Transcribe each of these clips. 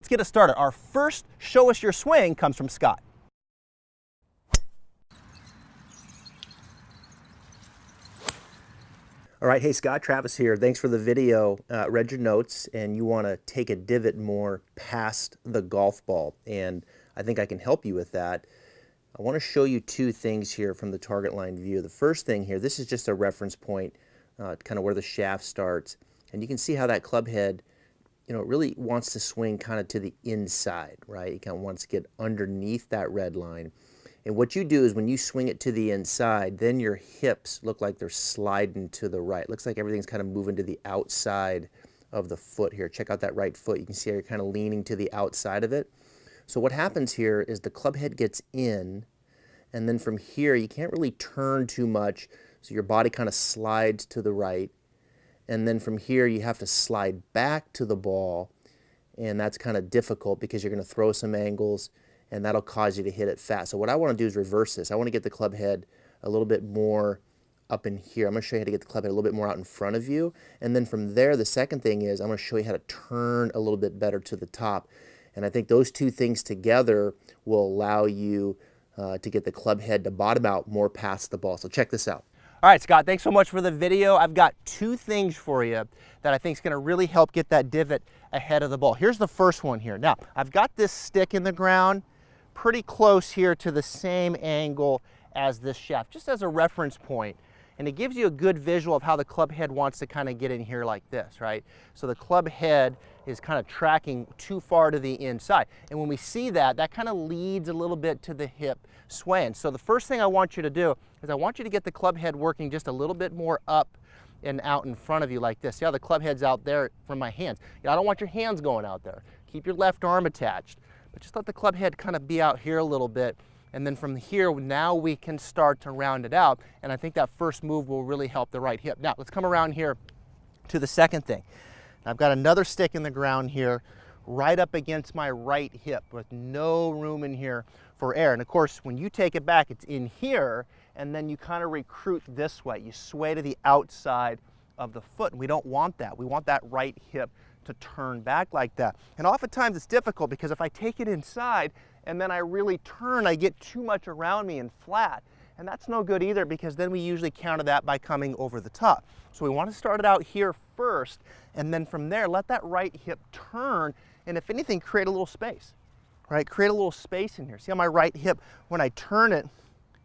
let's get it started. Our first show us your swing comes from Scott. All right, hey Scott, Travis here. Thanks for the video. Read your notes, and you want to take a divot more past the golf ball, and I think I can help you with that. I want to show you two things here from the target line view. The first thing here, this is just a reference point, kind of where the shaft starts, and you can see how that club head, it really wants to swing kind of to the inside, right? It kind of wants to get underneath that red line. And what you do is when you swing it to the inside, then your hips look like they're sliding to the right. Looks like everything's kind of moving to the outside of the foot here. Check out that right foot. You can see how you're kind of leaning to the outside of it. So what happens here is the club head gets in, and then from here you can't really turn too much, so your body kind of slides to the right. And then from here you have to slide back to the ball, and that's kind of difficult because you're going to throw some angles, and that'll cause you to hit it fast. So what I want to do is reverse this. I want to get the club head a little bit more up in here. I'm going to show you how to get the club head a little bit more out in front of you. And then from there, the second thing is I'm going to show you how to turn a little bit better to the top. And I think those two things together will allow you to get the club head to bottom out more past the ball. So check this out. All right, Scott, thanks so much for the video. I've got two things for you that I think is going to really help get that divot ahead of the ball. Here's the first one here. Now, I've got this stick in the ground pretty close here to the same angle as this shaft, just as a reference point. And it gives you a good visual of how the club head wants to kind of get in here like this, right? So the club head is kind of tracking too far to the inside. And when we see that, that kind of leads a little bit to the hip swaying. So the first thing I want you to do is I want you to get the club head working just a little bit more up and out in front of you like this. See how the club head's out there from my hands? I don't want your hands going out there. Keep your left arm attached, but just let the club head kind of be out here a little bit. And then from here, now we can start to round it out. And I think that first move will really help the right hip. Now, let's come around here to the second thing. I've got another stick in the ground here, right up against my right hip with no room in here for air. And of course, when you take it back, it's in here, and then you kind of recruit this way. You sway to the outside of the foot, and we don't want that. We want that right hip to turn back like that. And oftentimes it's difficult because if I take it inside and then I really turn, I get too much around me and flat. And that's no good either, because then we usually counter that by coming over the top. So we want to start it out here first, and then from there, let that right hip turn, and if anything, create a little space, right? Create a little space in here. See how my right hip, when I turn it,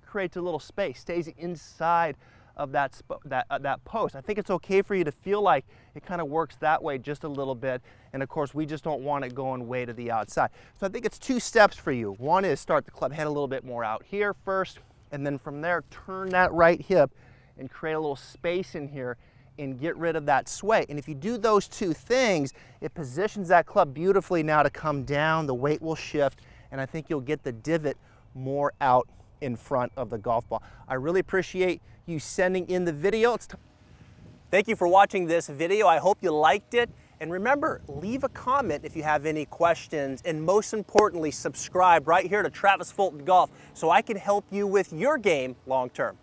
creates a little space, stays inside of that post. I think it's okay for you to feel like it kind of works that way just a little bit, and of course we just don't want it going way to the outside. So I think it's two steps for you. One is start the club head a little bit more out here first, and then from there turn that right hip and create a little space in here and get rid of that sway. And if you do those two things, it positions that club beautifully now to come down, the weight will shift, and I think you'll get the divot more out in front of the golf ball. I really appreciate you sending in the video. Thank you for watching this video. I hope you liked it. And remember, leave a comment if you have any questions. And most importantly, subscribe right here to Travis Fulton Golf so I can help you with your game long term.